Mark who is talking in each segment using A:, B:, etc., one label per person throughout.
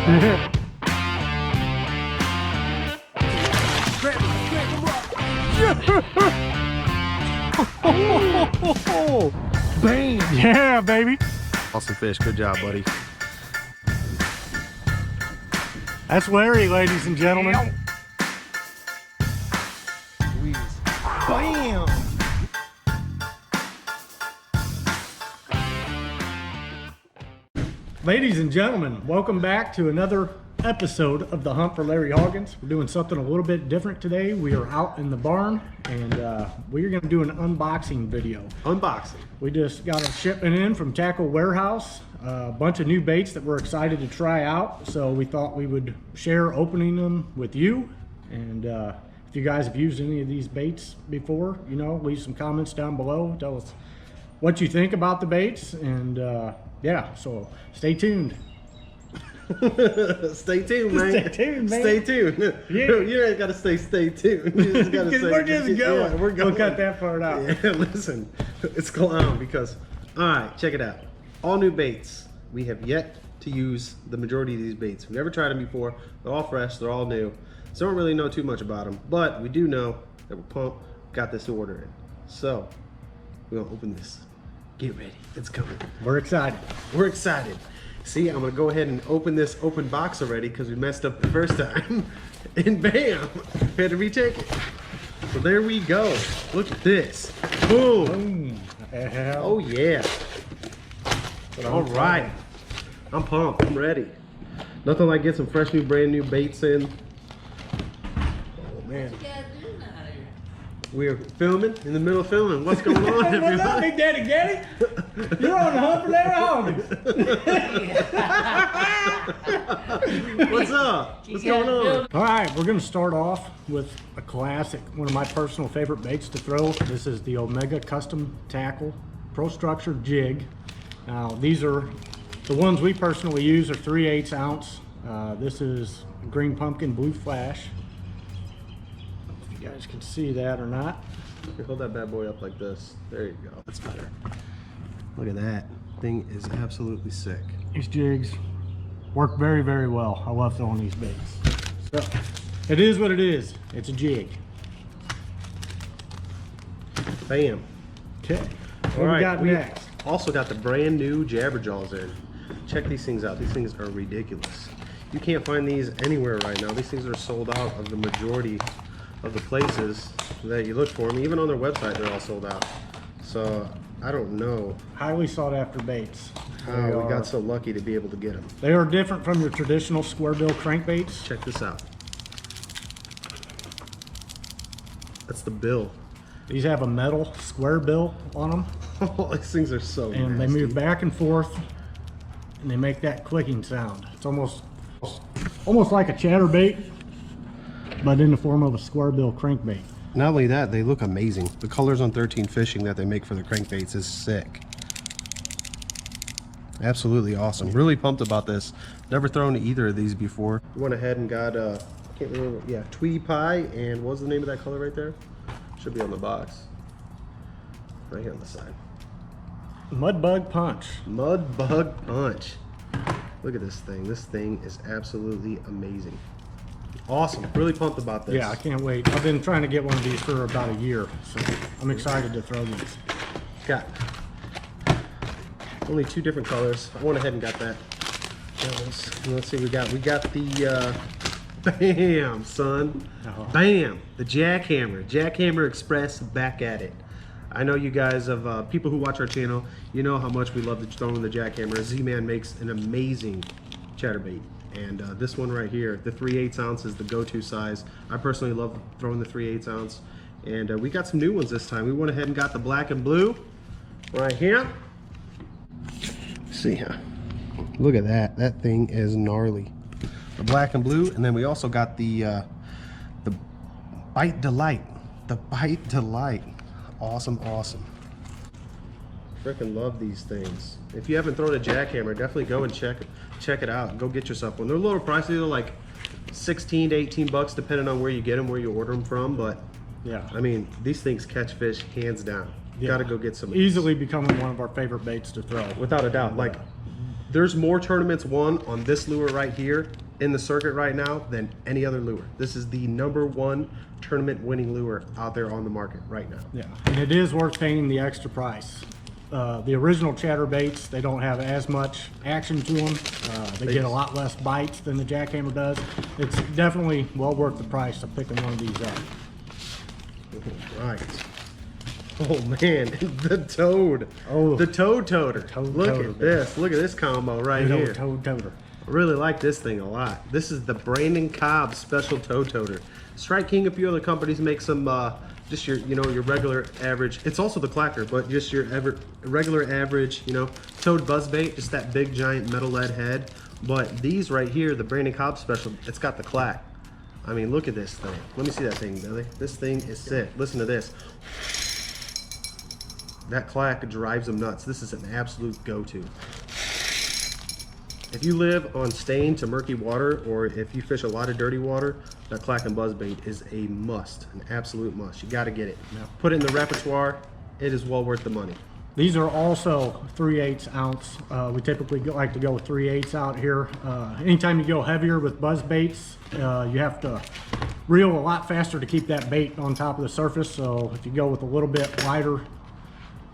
A: Bang! Yeah, baby.
B: Awesome fish. Good job, buddy.
A: That's Larry, ladies and gentlemen.
B: Bam!
A: Ladies and gentlemen, welcome back to another episode of the Hunt for Larry Hoggins. We're doing something a little bit different today. We are out in the barn and we're going to do an unboxing video.
B: Unboxing.
A: We just got a shipment in from Tackle Warehouse, a bunch of new baits that we're excited to try out. So we thought we would share opening them with you. And if you guys have used any of these baits before, you know, leave some comments down below. Tell us what you think about the baits. And yeah, so stay tuned.
B: Stay tuned, man.
A: Stay tuned, man.
B: Stay tuned.
A: Yeah.
B: You ain't got to stay tuned. You just gotta say,
A: we're just going.
B: Yeah, we're going.
A: We'll cut that part out.
B: Yeah, listen, it's clown because, all right, check it out. All new baits. We have yet to use the majority of these baits. We've never tried them before. They're all fresh. They're all new. So don't really know too much about them, but we do know that we're pumped. Got this order in. So we're gonna open this. Get ready. It's coming.
A: We're excited.
B: We're excited. See, I'm gonna go ahead and open this open box already because we messed up the first time. And bam, had to retake it. So there we go. Look at this. Boom. Oh yeah. All right. I'm pumped. I'm ready. Nothing like get some fresh new, brand new baits in. Oh man. We're filming, in the middle of filming. What's going on, everybody?
A: What's up, Big Daddy Gaddy? You're on the Hunt for Larry Hoggins.
B: What's up? What's going on?
A: All right, we're gonna start off with a classic, one of my personal favorite baits to throw. This is the Omega Custom Tackle Pro Structure Jig. Now, these are, the ones we personally use are 3/8 ounce. This is green pumpkin blue flash. You guys can see that or not.
B: Hold that bad boy up like this. There you go. That's better. Look at that. Thing is absolutely sick.
A: These jigs work very, very well. I love throwing these baits. So, it is what it is. It's a jig.
B: Bam.
A: Okay. What
B: All right,
A: we got next?
B: Also got the brand new Jabberjaws in. Check these things out. These things are ridiculous. You can't find these anywhere right now. These things are sold out of the majority of the places that you look for them. Even on their website, they're all sold out. So I don't know
A: Highly sought after baits.
B: how we got so lucky to be able to get them.
A: They are different from your traditional square bill crankbaits.
B: Check this out. That's the bill.
A: These have a metal square bill on them,
B: Oh, these things are so
A: and
B: nasty.
A: they move back and forth, and they make that clicking sound. It's almost like a chatterbait, but in the form of a square bill crankbait.
B: Not only that, they look amazing. The colors on 13 Fishing that they make for the crankbaits is sick. Absolutely awesome. Really pumped about this. Never thrown either of these before. Went ahead and got I can't remember, yeah, Tweety Pie, and what's the name of that color right there? Should be on the box. Right here on the side.
A: Mudbug Punch.
B: Mudbug Punch. Look at this thing. This thing is absolutely amazing. Awesome. Really pumped about this.
A: Yeah, I can't wait. I've been trying to get one of these for about a year, so I'm excited to throw these.
B: Got only 2 different colors. I went ahead and got that. Let's see, we got the bam, son. Bam, the Jackhammer Express, back at it. I know you guys of people who watch our channel, you know how much we love throwing the Jackhammer. Z-Man makes an amazing chatterbait. And this one right here, the 3/8 ounce is the go-to size. I personally love throwing the 3/8 ounce. And we got some new ones this time. We went ahead and got the black and blue right here. See, look at that. That thing is gnarly. The black and blue, and then we also got the Bite Delight. The Bite Delight. Awesome, awesome. Freaking love these things. If you haven't thrown a jackhammer, definitely go and check it out. Go get yourself one. They're a little pricey. They're like 16 to 18 bucks depending on where you get them, where you order them from. But
A: Yeah.
B: I mean, these things catch fish hands down.
A: Yeah.
B: Gotta go get some.
A: Easily becoming one of our favorite baits to throw.
B: Without a doubt. Like There's more tournaments won on this lure right here in the circuit right now than any other lure. This is the #1 tournament winning lure out there on the market right now.
A: Yeah, and it is worth paying the extra price. The original chatterbaits, they don't have as much action to them. They get a lot less bites than the jackhammer does. It's definitely well worth the price of picking one of these up.
B: Right. Oh man, the toad.
A: Oh,
B: the toad toter. Look
A: toter,
B: at this. Look at this combo right
A: Good old
B: here.
A: toad toter.
B: I really like this thing a lot. This is the Brandon Cobb Special Toad Toter. Strike King, a few other companies make some just your, you know, your regular average. It's also the clacker, but just your regular average, you know, toad buzzbait, just that big giant metal lead head. But these right here, the Brandon Cobb Special, it's got the clack. I mean, look at this thing. Let me see that thing, Billy. This thing is sick. Listen to this. That clack drives them nuts. This is an absolute go-to. If you live on stained to murky water, or if you fish a lot of dirty water, that clack and buzzbait is a must, an absolute must. You got to get it.
A: Yeah.
B: Put it in the repertoire. It is well worth the money.
A: These are also 3/8 ounce. We typically like to go 3/8 out here. Anytime you go heavier with buzz baits, you have to reel a lot faster to keep that bait on top of the surface. So if you go with a little bit lighter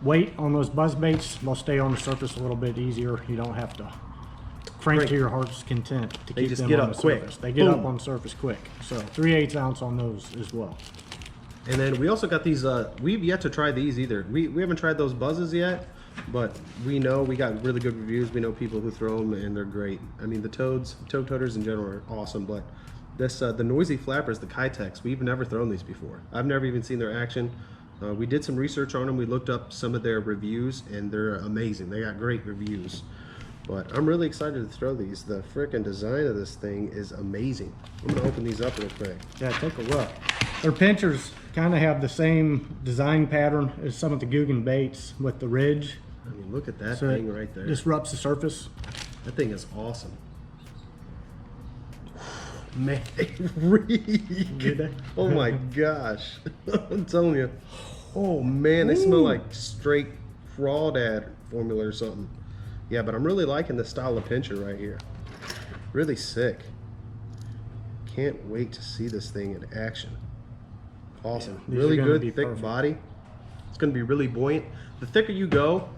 A: weight on those buzz baits, they'll stay on the surface a little bit easier. You don't have to crank
B: Right.
A: to your heart's content to
B: They
A: keep
B: just
A: them
B: get
A: on
B: up
A: the
B: quick.
A: surface. They get
B: Boom.
A: up on the surface quick. So 3/8 ounce on those as well.
B: And then we also got these, we've yet to try these either. We haven't tried those buzzes yet, but we know we got really good reviews. We know people who throw them and they're great. I mean, the toad toters in general are awesome, but this, the noisy flappers, the Kitex, we've never thrown these before. I've never even seen their action. We did some research on them. We looked up some of their reviews and they're amazing. They got great reviews. But I'm really excited to throw these. The frickin' design of this thing is amazing. I'm gonna open these up real quick.
A: Yeah, take a look. Their pinchers kind of have the same design pattern as some of the Guggen baits with the ridge.
B: I mean, look at that
A: So
B: thing
A: it
B: right there.
A: disrupts the surface.
B: That thing is awesome. Man, they reek. Oh my gosh. I'm telling you. Oh man, they smell like straight crawdad formula or something. Yeah, but I'm really liking the style of pincher right here. Really sick. Can't wait to see this thing in action. Awesome.
A: Yeah,
B: really good, thick
A: perfect.
B: body. It's going to be really buoyant. The thicker you go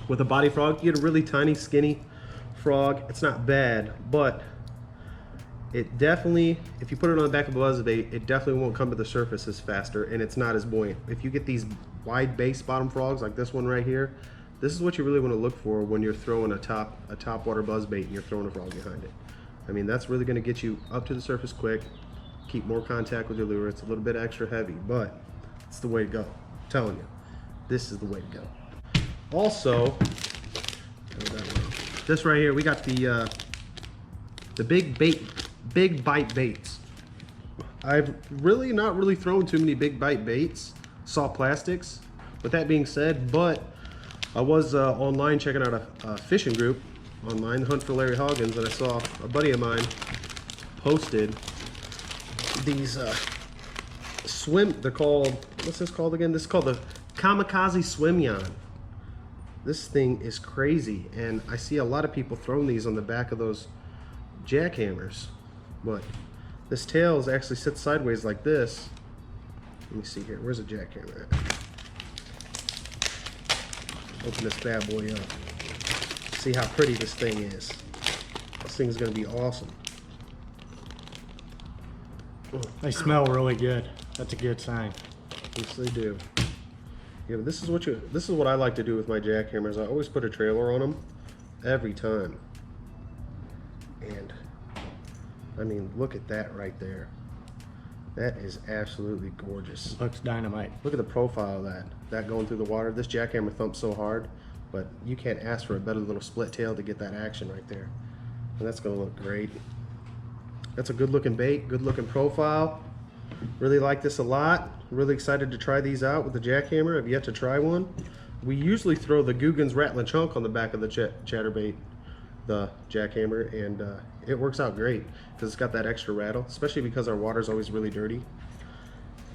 B: with a body frog, you get a really tiny, skinny frog. It's not bad, but it definitely, if you put it on the back of a buzzbait, it definitely won't come to the surface as faster, and it's not as buoyant. If you get these wide base bottom frogs like this one right here, this is what you really want to look for when you're throwing a top water buzzbait and you're throwing a frog behind it. I mean, that's really going to get you up to the surface quick, keep more contact with your lure. It's a little bit extra heavy, but it's the way to go. I'm telling you, this is the way to go. Also, this right here, we got the big bite baits. I've really not really thrown too many big bite baits, soft plastics. With that being said, but I was online checking out a fishing group online, Hunt for Larry Hoggins, and I saw a buddy of mine posted these they're called, what's this called again? This is called the Kamikaze Swim Yarn. This thing is crazy, and I see a lot of people throwing these on the back of those jackhammers, but this tail is actually sits sideways like this. Let me see here, where's a jackhammer at? Open this bad boy up. See how pretty this thing is. This thing's gonna be awesome.
A: They smell really good. That's a good sign.
B: Yes, they do. Yeah, but this is what I like to do with my jackhammers. I always put a trailer on them every time. And I mean, look at that right there. That is absolutely gorgeous.
A: Looks dynamite.
B: Look at the profile of that going through the water. This jackhammer thumps so hard, but you can't ask for a better little split tail to get that action right there. And that's gonna look great. That's a good looking bait, good looking profile. Really like this a lot. Really excited to try these out with the jackhammer. I've yet to try one. We usually throw the Guggen's Rattlin' Chunk on the back of the chatterbait, the jackhammer, and it works out great because it's got that extra rattle, especially because our water's always really dirty.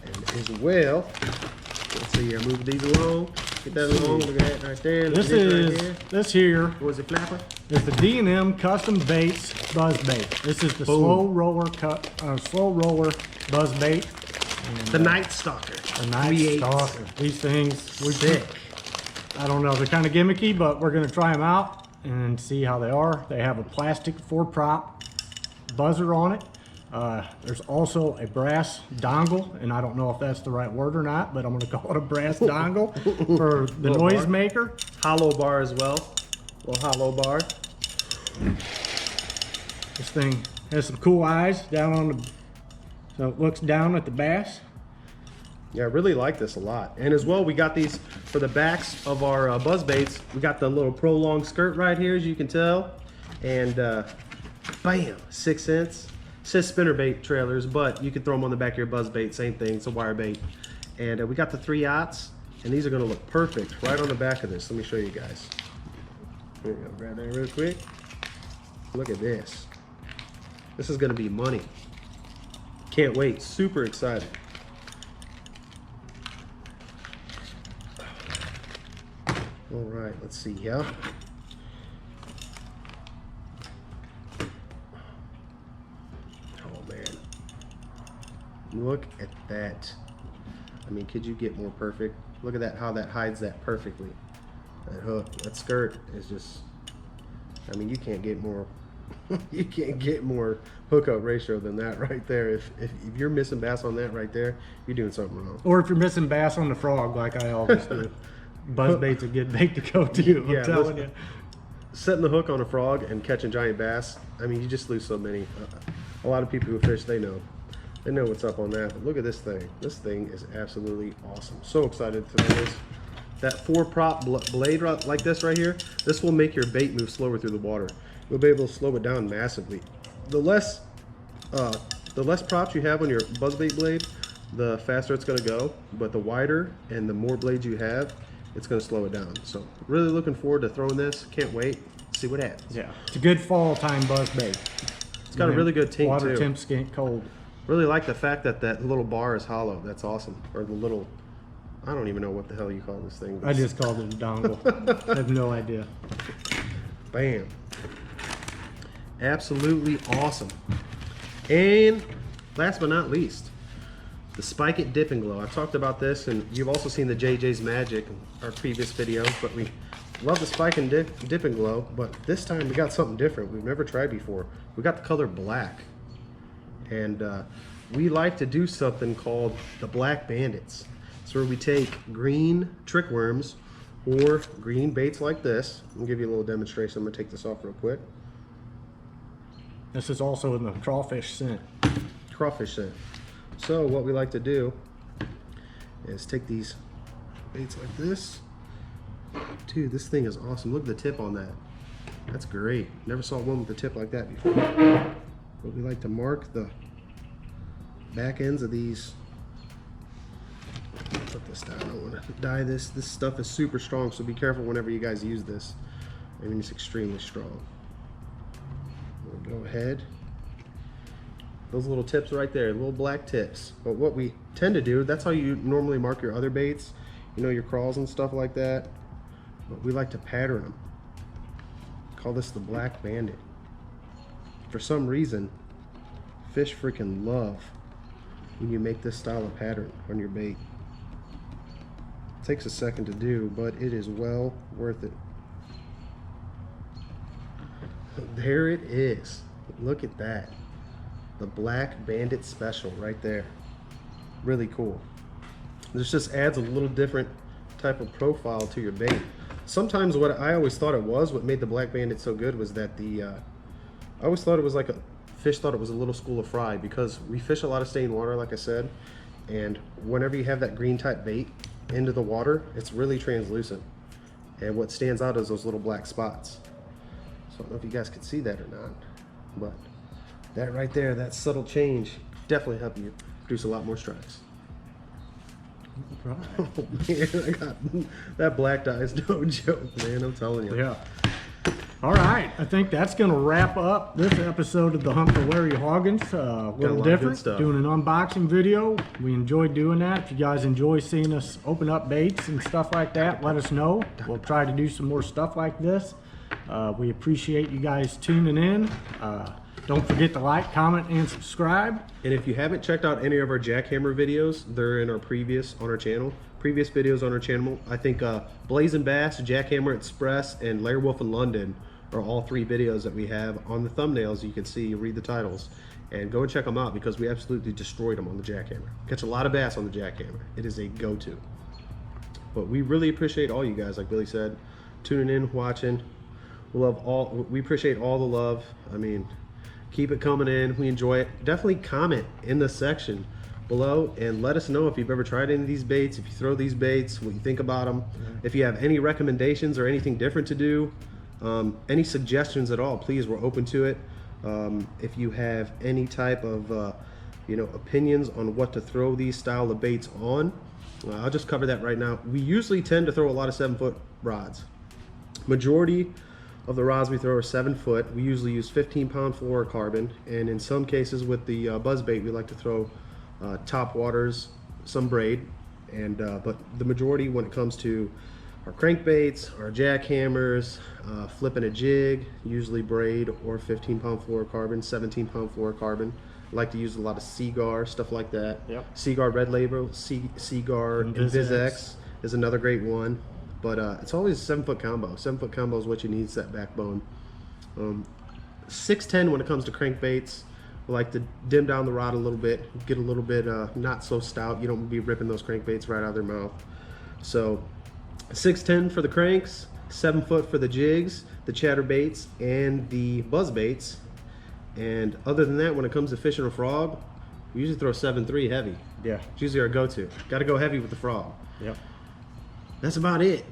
B: And as well, let's see here, move these along. Get that long. Look at that right there.
A: This
B: right here.
A: this here
B: Was it flapper?
A: is the D&M Custom Baits Buzz Bait. This is the slow roller buzz bait. And,
B: The Night Stalker.
A: the Night Stalker. These things,
B: Sick.
A: I don't know, they're kind of gimmicky, but we're gonna try them out and see how they are. They have a plastic 4-prop buzzer on it. There's also a brass dongle, and I don't know if that's the right word or not, but I'm gonna call it a brass dongle for the noise maker.
B: Hollow bar as well. Little hollow bar.
A: This thing has some cool eyes down on the, so it looks down at the bass.
B: Yeah, I really like this a lot. And as well, we got these for the backs of our buzz baits. We got the little prolonged skirt right here, as you can tell. And bam, 6 cents. It says spinnerbait trailers, but you can throw them on the back of your buzz bait. Same thing, it's a wire bait. And we got the 3/0s, and these are gonna look perfect right on the back of this. Let me show you guys. Here we go, grab that real quick. Look at this. This is gonna be money. Can't wait, super excited. All right, let's see here. Oh man, look at that. I mean, could you get more perfect? Look at that, how that hides that perfectly. That hook, that skirt is just, I mean, you can't get more, you can't get more hookup ratio than that right there. If you're missing bass on that right there, you're doing something wrong.
A: Or if you're missing bass on the frog, like I always do. Buzz bait's a good bait to go to, I'm telling you.
B: Setting the hook on a frog and catching giant bass, I mean, you just lose so many. A lot of people who fish, they know what's up on that. But look at this thing. This thing is absolutely awesome. So excited to do this. That 4-prop blade like this right here, this will make your bait move slower through the water. You'll be able to slow it down massively. The less props you have on your buzzbait blade, the faster it's going to go. But the wider and the more blades you have, it's going to slow it down. So really looking forward to throwing this. Can't wait. See what happens.
A: Yeah, it's a good fall time buzz bait.
B: It's got a really good tink
A: water
B: too.
A: temps get cold.
B: Really like the fact that that little bar is hollow. That's awesome. Or the little, I don't even know what the hell you call this thing.
A: I just called it a dongle. I have no idea.
B: Bam. Absolutely awesome. And last but not least, the Spike It Dip and Glow. I've talked about this, and you've also seen the JJ's Magic in our previous videos, but we love the Spike and Dip and Glow, but this time we got something different we've never tried before. We got the color black. And we like to do something called the Black Bandits. So where we take green trick worms or green baits like this. I'll give you a little demonstration. I'm gonna take this off real quick.
A: This is also in the crawfish scent.
B: Crawfish scent. So what we like to do is take these baits like this. Dude, this thing is awesome. Look at the tip on that. That's great. Never saw one with a tip like that before. But we like to mark the back ends of these. Put this down. I don't want to dye this. This stuff is super strong, so be careful whenever you guys use this. I mean, it's extremely strong. We'll go ahead. Those little tips right there, little black tips. But what we tend to do, that's how you normally mark your other baits, you know, your crawls and stuff like that. But we like to pattern them. Call this the Black Bandit. For some reason, fish freaking love when you make this style of pattern on your bait. It takes a second to do, but it is well worth it. There it is. Look at that. The Black Bandit Special right there. Really cool. This just adds a little different type of profile to your bait. Sometimes what I always thought it was, what made the Black Bandit so good was that I always thought it was like fish thought it was a little school of fry, because we fish a lot of stained water, like I said, and whenever you have that green type bait into the water, it's really translucent. And what stands out is those little black spots. So I don't know if you guys can see that or not, but that right there, that subtle change, definitely help you produce a lot more strikes.
A: Right.
B: Oh man, that black dye is no joke, man, I'm telling you.
A: Yeah. All right, I think that's going to wrap up this episode of the Hunt for Larry Hoggins. A little
B: lot of
A: different,
B: good stuff.
A: doing an unboxing video. We enjoyed doing that. If you guys enjoy seeing us open up baits and stuff like that, let us know. We'll try to do some more stuff like this. We appreciate you guys tuning in. Don't forget to like, comment, and subscribe.
B: And if you haven't checked out any of our jackhammer videos, they're in our previous videos on our channel. I think Blazing Bass, Jackhammer Express, and Lair Wolf in London are all 3 videos that we have on the thumbnails. You can see, read the titles, and go and check them out because we absolutely destroyed them on the jackhammer. Catch a lot of bass on the jackhammer. It is a go-to. But we really appreciate all you guys, like Billy said, tuning in, watching. We appreciate all the love. I mean, keep it coming in. We enjoy it. Definitely comment in the section below and let us know if you've ever tried any of these baits, if you throw these baits, what you think about them. If you have any recommendations or anything different to do, any suggestions at all, please, we're open to it. If you have any type of opinions on what to throw these style of baits on, I'll just cover that right now. We usually tend to throw a lot of 7-foot rods. Majority of the rods we throw are 7-foot. We usually use 15-pound fluorocarbon, and in some cases with the buzz bait, we like to throw top waters, some braid, and but the majority when it comes to our crankbaits, our jackhammers, flipping a jig, usually braid or 15-pound fluorocarbon, 17-pound fluorocarbon. I like to use a lot of Seagar, stuff like that.
A: Yep.
B: Seagar Red Label, Seagar and VizX is another great one. But it's always a 7-foot combo. 7-foot combo is what you need, that backbone. 610 when it comes to crankbaits. We like to dim down the rod a little bit, get a little bit not so stout. You don't be ripping those crankbaits right out of their mouth. So 610 for the cranks, 7-foot for the jigs, the chatterbaits, and the buzz baits. And other than that, when it comes to fishing a frog, we usually throw 7.3 heavy.
A: Yeah.
B: It's usually our go-to. Got to go heavy with the frog.
A: Yep.
B: That's about it.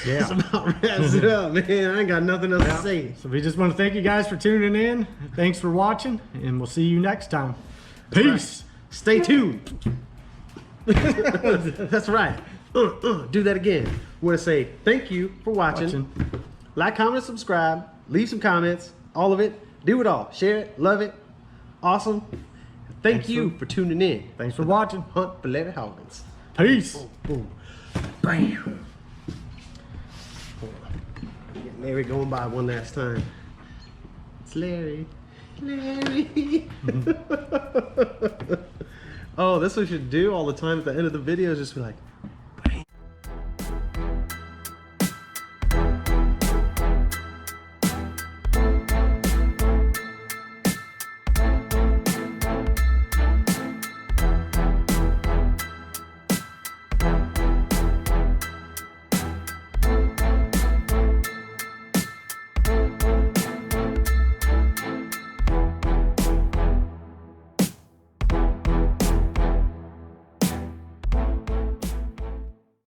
A: Yeah.
B: That's about wraps it up, man. I ain't got nothing else to say.
A: So we just want to thank you guys for tuning in. Thanks for watching, and we'll see you next time. Peace.
B: Right. Stay tuned. That's right. Do that again. I want to say thank you for watching. Like, comment, subscribe. Leave some comments. All of it. Do it all. Share it. Love it. Awesome. Thanks you for tuning in.
A: Thanks for watching.
B: Hunt for Larry Hoggins.
A: Peace.
B: Boom, boom. Bam. Get Larry going by one last time. It's Larry. Larry. Oh, this we should do all the time at the end of the video is just be like,